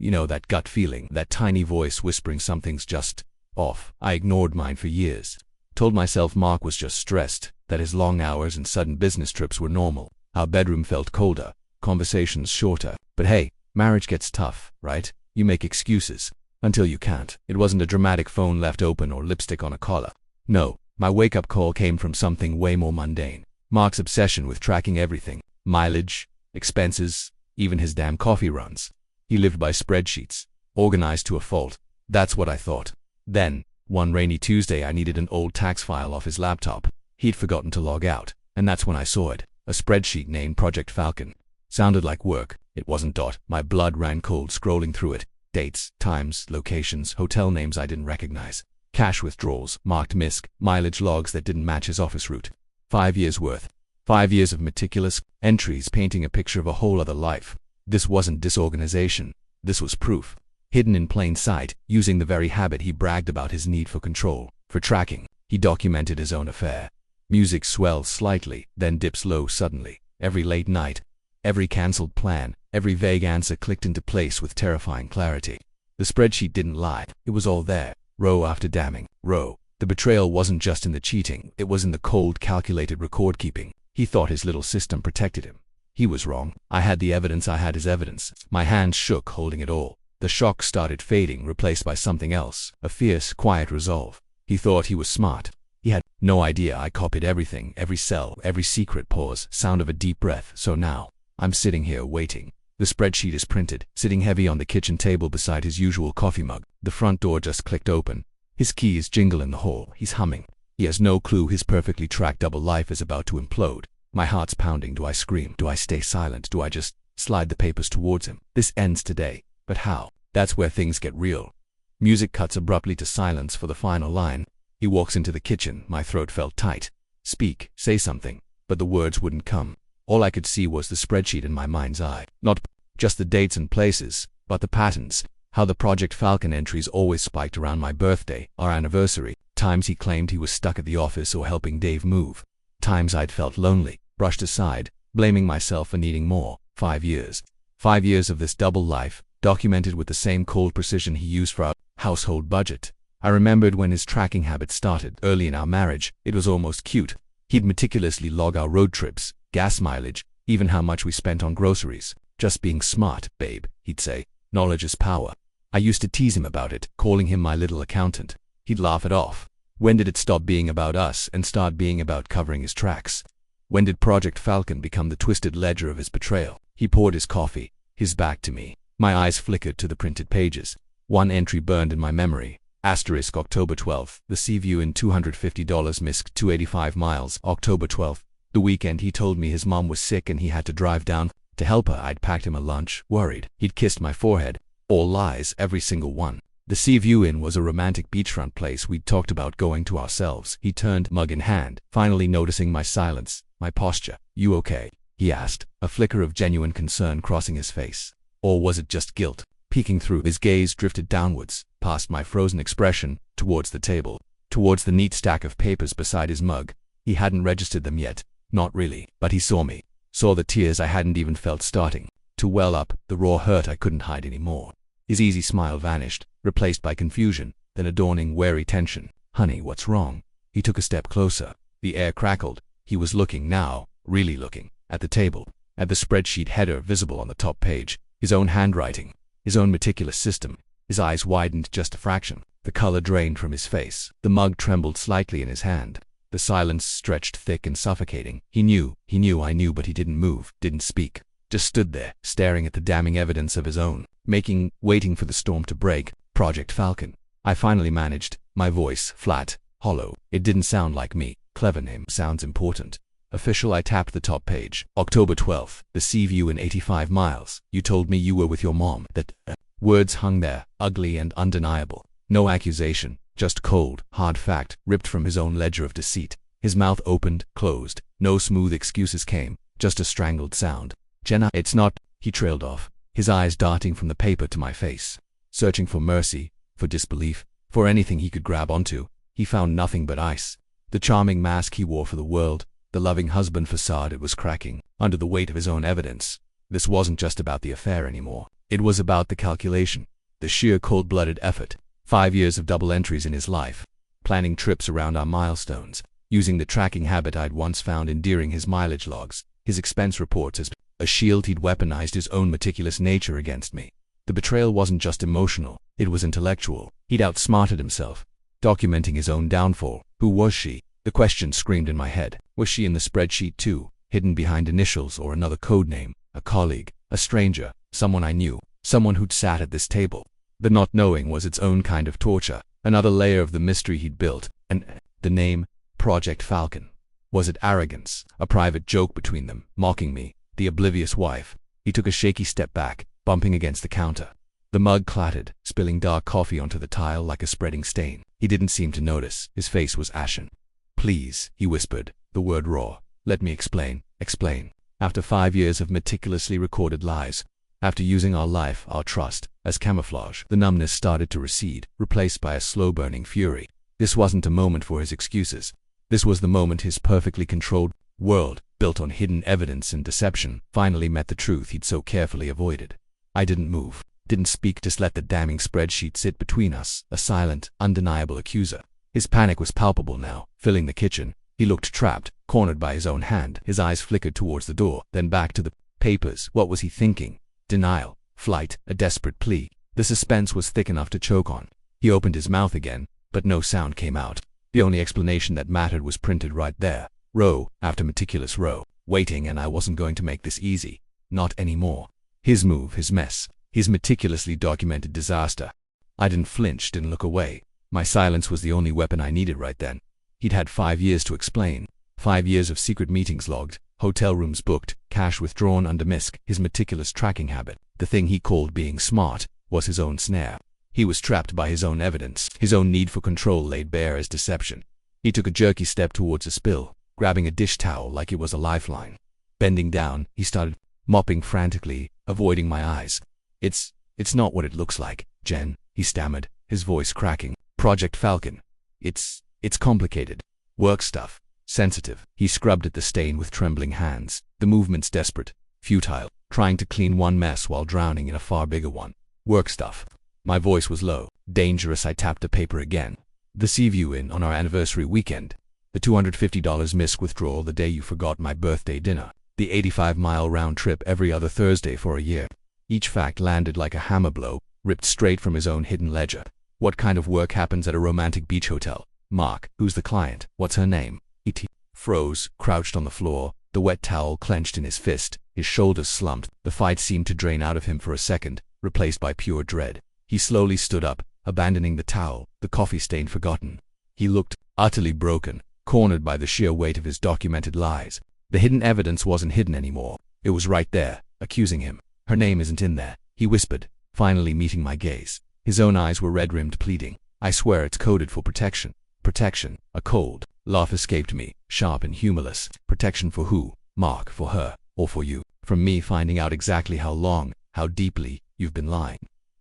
You know, that gut feeling, that tiny voice whispering something's just off. I ignored mine for years. Told myself Mark was just stressed, that his long hours and sudden business trips were normal. Our bedroom felt colder, conversations shorter. But hey, marriage gets tough, right? You make excuses until you can't. It wasn't a dramatic phone left open or lipstick on a collar. No, my wake-up call came from something way more mundane. Mark's obsession with tracking everything. Mileage, expenses, even his damn coffee runs. He lived by spreadsheets, organized to a fault. That's what I thought. Then, one rainy Tuesday, I needed an old tax file off his laptop. He'd forgotten to log out, and that's when I saw it. A spreadsheet named Project Falcon. Sounded like work. It wasn't. My blood ran cold scrolling through it. Dates, times, locations, hotel names I didn't recognize. Cash withdrawals, marked MISC, mileage logs that didn't match his office route. 5 years worth. 5 years of meticulous entries painting a picture of a whole other life. This wasn't disorganization. This was proof. Hidden in plain sight, using the very habit he bragged about, his need for control. For tracking, he documented his own affair. Music swells slightly, then dips low suddenly. Every late night, every cancelled plan, every vague answer clicked into place with terrifying clarity. The spreadsheet didn't lie. It was all there, row after damning row. The betrayal wasn't just in the cheating, it was in the cold, calculated record-keeping. He thought his little system protected him. He was wrong. I had the evidence, I had his evidence. My hands shook holding it all. The shock started fading, replaced by something else, a fierce, quiet resolve. He thought he was smart. He had no idea I copied everything, every cell, every secret pause, sound of a deep breath. So now, I'm sitting here waiting. The spreadsheet is printed, sitting heavy on the kitchen table beside his usual coffee mug. The front door just clicked open. His keys jingle in the hall. He's humming. He has no clue his perfectly tracked double life is about to implode. My heart's pounding. Do I scream? Do I stay silent? Do I just slide the papers towards him? This ends today. But how? That's where things get real. Music cuts abruptly to silence for the final line. He walks into the kitchen. My throat felt tight. Speak, say something. But the words wouldn't come. All I could see was the spreadsheet in my mind's eye. Not just the dates and places, but the patterns. How the Project Falcon entries always spiked around my birthday, our anniversary. Times he claimed he was stuck at the office or helping Dave move. Times I'd felt lonely, brushed aside, blaming myself for needing more. 5 years. 5 years of this double life, documented with the same cold precision he used for our household budget. I remembered when his tracking habit started. Early in our marriage, it was almost cute. He'd meticulously log our road trips, gas mileage, even how much we spent on groceries. Just being smart, babe, he'd say. Knowledge is power. I used to tease him about it, calling him my little accountant. He'd laugh it off. When did it stop being about us and start being about covering his tracks? When did Project Falcon become the twisted ledger of his betrayal? He poured his coffee, his back to me. My eyes flickered to the printed pages. One entry burned in my memory. Asterisk October 12th. The Seaview in $250 missed 285 miles. October 12th. The weekend he told me his mom was sick and he had to drive down to help her. I'd packed him a lunch, worried. He'd kissed my forehead. All lies, every single one. The Seaview Inn was a romantic beachfront place we'd talked about going to ourselves. He turned, mug in hand, finally noticing my silence, my posture. You okay? He asked, a flicker of genuine concern crossing his face. Or was it just guilt? Peeking through, his gaze drifted downwards, past my frozen expression, towards the table, towards the neat stack of papers beside his mug. He hadn't registered them yet. Not really. But he saw me. Saw the tears I hadn't even felt starting to well up, the raw hurt I couldn't hide anymore. His easy smile vanished, replaced by confusion, then a dawning, wary tension. Honey, what's wrong? He took a step closer. The air crackled. He was looking now, really looking, at the table, at the spreadsheet header visible on the top page, his own handwriting, his own meticulous system. His eyes widened just a fraction. The color drained from his face. The mug trembled slightly in his hand. The silence stretched thick and suffocating. He knew, I knew, but he didn't move, didn't speak. Just stood there, staring at the damning evidence of his own, waiting for the storm to break. Project Falcon. I finally managed, my voice flat, hollow. It didn't sound like me. Clever name, sounds important. Official. I tapped the top page. October 12th. The Seaview in 85 miles. You told me you were with your mom. That words hung there, ugly and undeniable. No accusation, just cold, hard fact, ripped from his own ledger of deceit. His mouth opened, closed. No smooth excuses came, just a strangled sound. Jenna, it's not. He trailed off, his eyes darting from the paper to my face, searching for mercy, for disbelief, for anything he could grab onto. He found nothing but ice. The charming mask he wore for the world, the loving husband facade, it was cracking under the weight of his own evidence. This wasn't just about the affair anymore. It was about the calculation, the sheer cold-blooded effort. 5 years of double entries in his life, planning trips around our milestones, using the tracking habit I'd once found endearing, his mileage logs, his expense reports as a shield. He'd weaponized his own meticulous nature against me. The betrayal wasn't just emotional, it was intellectual. He'd outsmarted himself, documenting his own downfall. Who was she? The question screamed in my head. Was she in the spreadsheet too, hidden behind initials or another code name? A colleague, a stranger, someone I knew, someone who'd sat at this table. The not knowing was its own kind of torture, another layer of the mystery he'd built. And the name, Project Falcon. Was it arrogance, a private joke between them, mocking me, the oblivious wife? He took a shaky step back, bumping against the counter. The mug clattered, spilling dark coffee onto the tile like a spreading stain. He didn't seem to notice. His face was ashen. "Please," he whispered, the word raw. "Let me explain." Explain. After 5 years of meticulously recorded lies, after using our life, our trust, as camouflage, the numbness started to recede, replaced by a slow-burning fury. This wasn't a moment for his excuses. This was the moment his perfectly controlled world, built on hidden evidence and deception, finally met the truth he'd so carefully avoided. I didn't move, didn't speak, just let the damning spreadsheet sit between us, a silent, undeniable accuser. His panic was palpable now, filling the kitchen. He looked trapped, cornered by his own hand. His eyes flickered towards the door, then back to the papers. What was he thinking? Denial, flight, a desperate plea. The suspense was thick enough to choke on. He opened his mouth again, but no sound came out. The only explanation that mattered was printed right there, row after meticulous row. Waiting, and I wasn't going to make this easy. Not anymore. His move, his mess, his meticulously documented disaster. I didn't flinch, didn't look away. My silence was the only weapon I needed right then. He'd had 5 years to explain. 5 years of secret meetings logged, hotel rooms booked, cash withdrawn under MISC. His meticulous tracking habit, the thing he called being smart, was his own snare. He was trapped by his own evidence, his own need for control laid bare as deception. He took a jerky step towards a spill, grabbing a dish towel like it was a lifeline. Bending down, he started mopping frantically, avoiding my eyes. It's not what it looks like, Jen," he stammered, his voice cracking. "Project Falcon. It's complicated. Work stuff. Sensitive." He scrubbed at the stain with trembling hands, the movements desperate, futile, trying to clean one mess while drowning in a far bigger one. "Work stuff." My voice was low, dangerous. I tapped the paper again. "The Seaview Inn on our anniversary weekend. The $250 MISC withdrawal the day you forgot my birthday dinner. The 85-mile round trip every other Thursday for a year." Each fact landed like a hammer blow, ripped straight from his own hidden ledger. What kind of work happens at a romantic beach hotel? Mark, who's the client? What's her name? He froze, crouched on the floor, the wet towel clenched in his fist, his shoulders slumped. The fight seemed to drain out of him for a second, replaced by pure dread. He slowly stood up, abandoning the towel, the coffee stain forgotten. He looked utterly broken, cornered by the sheer weight of his documented lies. The hidden evidence wasn't hidden anymore. It was right there, accusing him. "Her name isn't in there," he whispered, finally meeting my gaze. His own eyes were red-rimmed, pleading. "I swear it's coded for protection." Protection. A cold laugh escaped me, sharp and humorless. Protection for who? Mark, for her, or for you? From me finding out exactly how long, how deeply, you've been lying.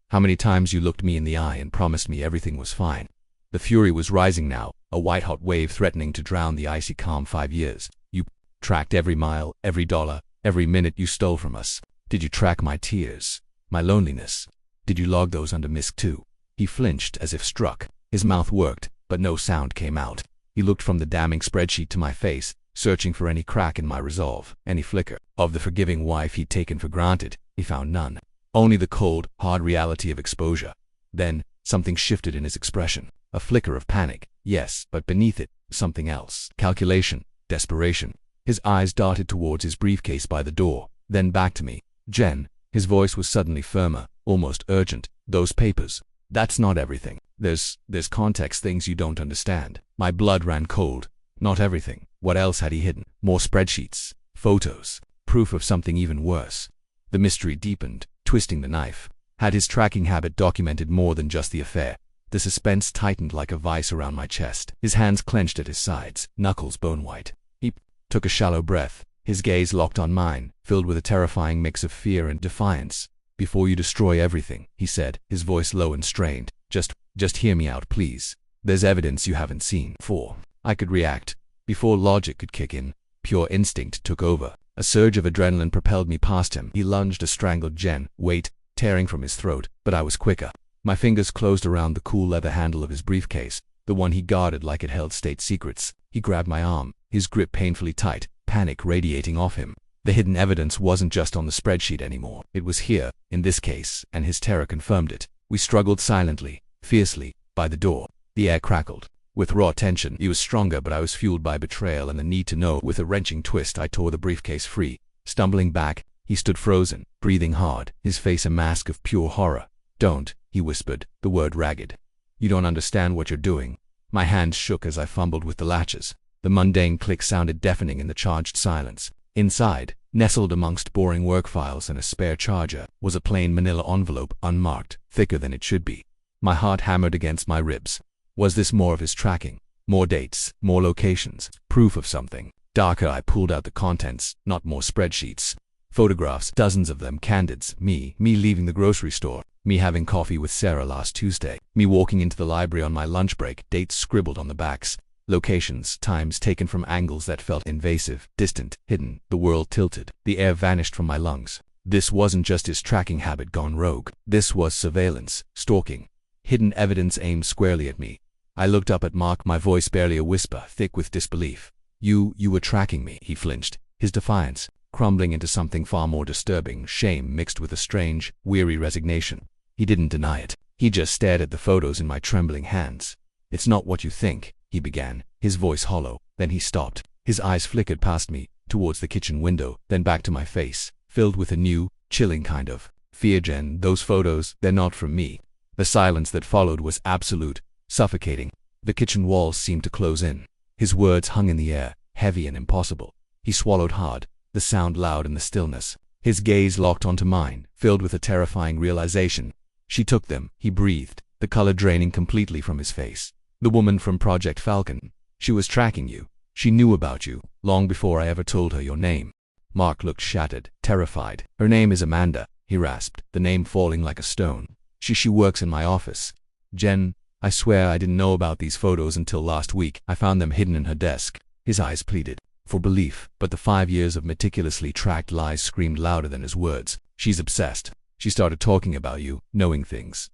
How many times you looked me in the eye and promised me everything was fine. The fury was rising now, a white-hot wave threatening to drown the icy calm. 5 years. You tracked every mile, every dollar, every minute you stole from us. Did you track my tears, my loneliness? Did you log those under MISC too? He flinched as if struck. His mouth worked, but no sound came out. He looked from the damning spreadsheet to my face, searching for any crack in my resolve, any flicker of the forgiving wife he'd taken for granted. He found none. Only the cold, hard reality of exposure. Then, something shifted in his expression. A flicker of panic, yes, but beneath it, something else. Calculation, desperation. His eyes darted towards his briefcase by the door, then back to me. "Jen," his voice was suddenly firmer, almost urgent. "Those papers. That's not everything. There's context, things you don't understand." My blood ran cold. Not everything. What else had he hidden? More spreadsheets, photos, proof of something even worse. The mystery deepened, twisting the knife. Had his tracking habit documented more than just the affair? The suspense tightened like a vice around my chest. His hands clenched at his sides, knuckles bone-white. He took a shallow breath, his gaze locked on mine, filled with a terrifying mix of fear and defiance. "Before you destroy everything," he said, his voice low and strained, just hear me out, please. There's evidence you haven't seen." Before I could react, before logic could kick in, pure instinct took over. A surge of adrenaline propelled me past him. He lunged a strangled "Jen, wait, tearing from his throat, but I was quicker. My fingers closed around the cool leather handle of his briefcase, the one he guarded like it held state secrets. He grabbed my arm, his grip painfully tight, panic radiating off him. The hidden evidence wasn't just on the spreadsheet anymore. It was here, in this case, and his terror confirmed it. We struggled silently, fiercely, by the door. The air crackled. With raw tension, he was stronger, but I was fueled by betrayal and the need to know. With a wrenching twist, I tore the briefcase free. Stumbling back, he stood frozen, breathing hard, his face a mask of pure horror. "Don't," he whispered, the word ragged. "You don't understand what you're doing." My hands shook as I fumbled with the latches. The mundane click sounded deafening in the charged silence. Inside, nestled amongst boring work files and a spare charger, was a plain manila envelope, unmarked, thicker than it should be. My heart hammered against my ribs. Was this more of his tracking? More dates, more locations, proof of something? Darker, I pulled out the contents, not more spreadsheets. Photographs, dozens of them, candids, me leaving the grocery store, me having coffee with Sarah last Tuesday, me walking into the library on my lunch break, dates scribbled on the backs, locations, times taken from angles that felt invasive, distant, hidden. The world tilted. The air vanished from my lungs. This wasn't just his tracking habit gone rogue. This was surveillance, stalking, hidden evidence aimed squarely at me. I looked up at Mark, my voice barely a whisper, thick with disbelief. You were tracking me," he flinched, his defiance crumbling into something far more disturbing, shame mixed with a strange, weary resignation. He didn't deny it. He just stared at the photos in my trembling hands. "It's not what you think," he began, his voice hollow. Then he stopped. His eyes flickered past me, towards the kitchen window, then back to my face, filled with a new, chilling kind of fear. "Jen, those photos, they're not from me." The silence that followed was absolute, suffocating. The kitchen walls seemed to close in. His words hung in the air, heavy and impossible. He swallowed hard, the sound loud in the stillness. His gaze locked onto mine, filled with a terrifying realization. "She took them," he breathed, the color draining completely from his face. "The woman from Project Falcon. She was tracking you. She knew about you, long before I ever told her your name." Mark looked shattered, terrified. "Her name is Amanda," he rasped, the name falling like a stone. She works in my office. Jen, I swear I didn't know about these photos until last week. I found them hidden in her desk." His eyes pleaded for belief, but the 5 years of meticulously tracked lies screamed louder than his words. "She's obsessed. She started talking about you, knowing things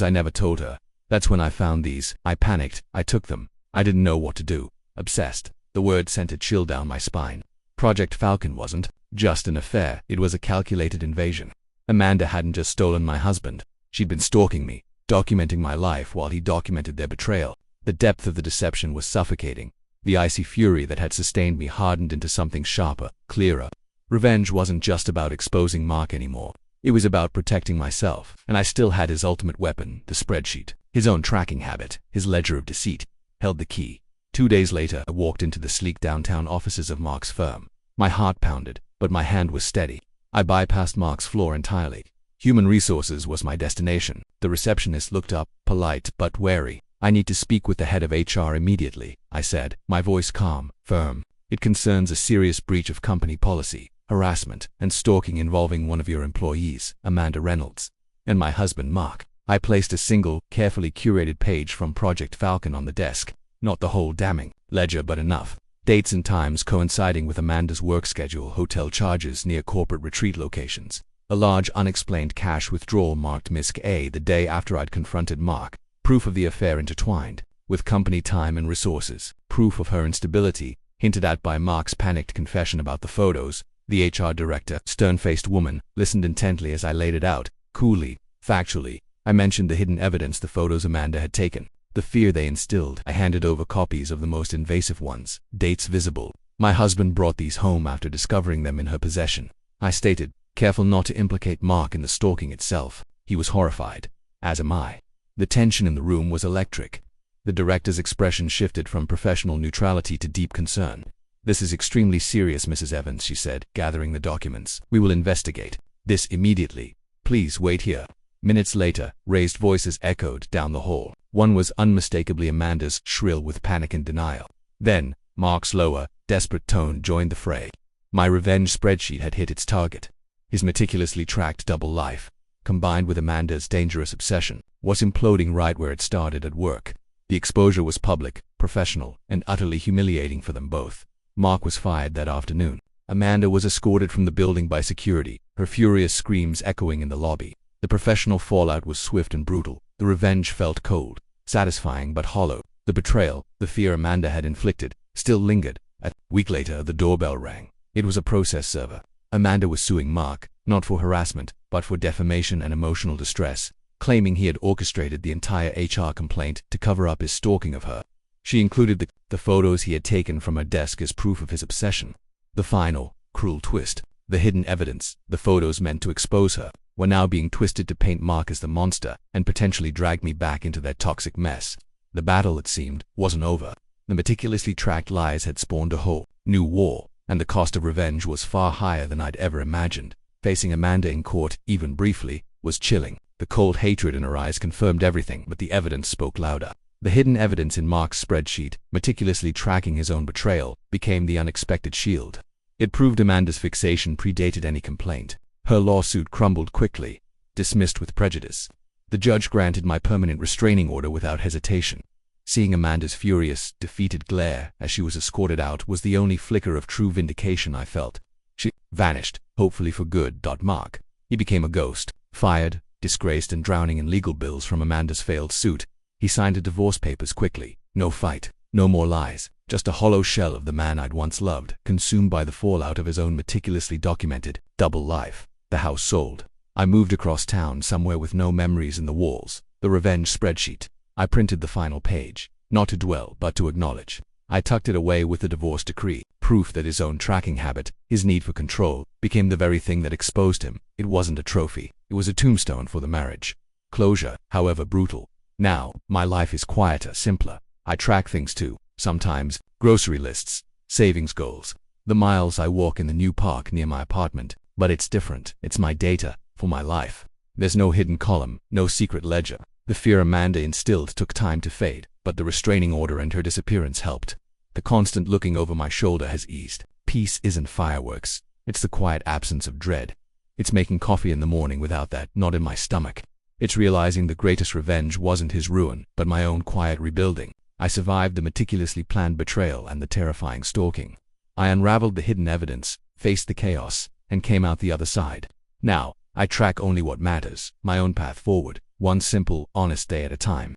I never told her. That's when I found these. I panicked. I took them. I didn't know what to do." Obsessed. The word sent a chill down my spine. Project Falcon wasn't just an affair. It was a calculated invasion. Amanda hadn't just stolen my husband. She'd been stalking me, documenting my life while he documented their betrayal. The depth of the deception was suffocating. The icy fury that had sustained me hardened into something sharper, clearer. Revenge wasn't just about exposing Mark anymore. It was about protecting myself, and I still had his ultimate weapon, the spreadsheet. His own tracking habit, his ledger of deceit, held the key. 2 days later, I walked into the sleek downtown offices of Mark's firm. My heart pounded, but my hand was steady. I bypassed Mark's floor entirely. Human resources was my destination. The receptionist looked up, polite but wary. "I need to speak with the head of HR immediately," I said, my voice calm, firm. "It concerns a serious breach of company policy, harassment, and stalking involving one of your employees, Amanda Reynolds, and my husband Mark." I placed a single, carefully curated page from Project Falcon on the desk. Not the whole damning ledger, but enough. Dates and times coinciding with Amanda's work schedule, hotel charges near corporate retreat locations. A large unexplained cash withdrawal marked MISC A the day after I'd confronted Mark. Proof of the affair intertwined with company time and resources. Proof of her instability, hinted at by Mark's panicked confession about the photos. The HR director, stern-faced woman, listened intently as I laid it out, coolly, factually. I mentioned the hidden evidence the photos Amanda had taken, the fear they instilled. I handed over copies of the most invasive ones, dates visible. My husband brought these home after discovering them in her possession. I stated, careful not to implicate Mark in the stalking itself. He was horrified, as am I. The tension in the room was electric. The director's expression shifted from professional neutrality to deep concern. "This is extremely serious, Mrs. Evans," she said, gathering the documents. "We will investigate this immediately. Please wait here." Minutes later, raised voices echoed down the hall. One was unmistakably Amanda's, shrill with panic and denial. Then, Mark's lower, desperate tone joined the fray. My revenge spreadsheet had hit its target. His meticulously tracked double life, combined with Amanda's dangerous obsession, was imploding right where it started, at work. The exposure was public, professional, and utterly humiliating for them both. Mark was fired that afternoon. Amanda was escorted from the building by security, her furious screams echoing in the lobby. The professional fallout was swift and brutal. The revenge felt cold, satisfying but hollow. The betrayal, the fear Amanda had inflicted, still lingered. A week later, the doorbell rang. It was a process server. Amanda was suing Mark, not for harassment, but for defamation and emotional distress, claiming he had orchestrated the entire HR complaint to cover up his stalking of her. She included the photos he had taken from her desk as proof of his obsession. The final, cruel twist. The hidden evidence, the photos meant to expose her, were now being twisted to paint Mark as the monster and potentially drag me back into that toxic mess. The battle, it seemed, wasn't over. The meticulously tracked lies had spawned a whole new war, and the cost of revenge was far higher than I'd ever imagined. Facing Amanda in court, even briefly, was chilling. The cold hatred in her eyes confirmed everything, but the evidence spoke louder. The hidden evidence in Mark's spreadsheet, meticulously tracking his own betrayal, became the unexpected shield. It proved Amanda's fixation predated any complaint. Her lawsuit crumbled quickly, dismissed with prejudice. The judge granted my permanent restraining order without hesitation. Seeing Amanda's furious, defeated glare as she was escorted out was the only flicker of true vindication I felt. She vanished, hopefully for good. Mark. He became a ghost, fired, disgraced and drowning in legal bills from Amanda's failed suit. He signed the divorce papers quickly. No fight, no more lies, just a hollow shell of the man I'd once loved, consumed by the fallout of his own meticulously documented double life. The house sold. I moved across town somewhere with no memories in the walls. The revenge spreadsheet. I printed the final page, not to dwell but to acknowledge. I tucked it away with the divorce decree, proof that his own tracking habit, his need for control, became the very thing that exposed him. It wasn't a trophy, it was a tombstone for the marriage. Closure, however brutal. Now, my life is quieter, simpler. I track things too, sometimes, grocery lists, savings goals, the miles I walk in the new park near my apartment. But it's different. It's my data, for my life. There's no hidden column, no secret ledger. The fear Amanda instilled took time to fade, but the restraining order and her disappearance helped. The constant looking over my shoulder has eased. Peace isn't fireworks. It's the quiet absence of dread. It's making coffee in the morning without that knot in my stomach. It's realizing the greatest revenge wasn't his ruin, but my own quiet rebuilding. I survived the meticulously planned betrayal and the terrifying stalking. I unraveled the hidden evidence, faced the chaos, and came out the other side. Now, I track only what matters, my own path forward, one simple, honest day at a time.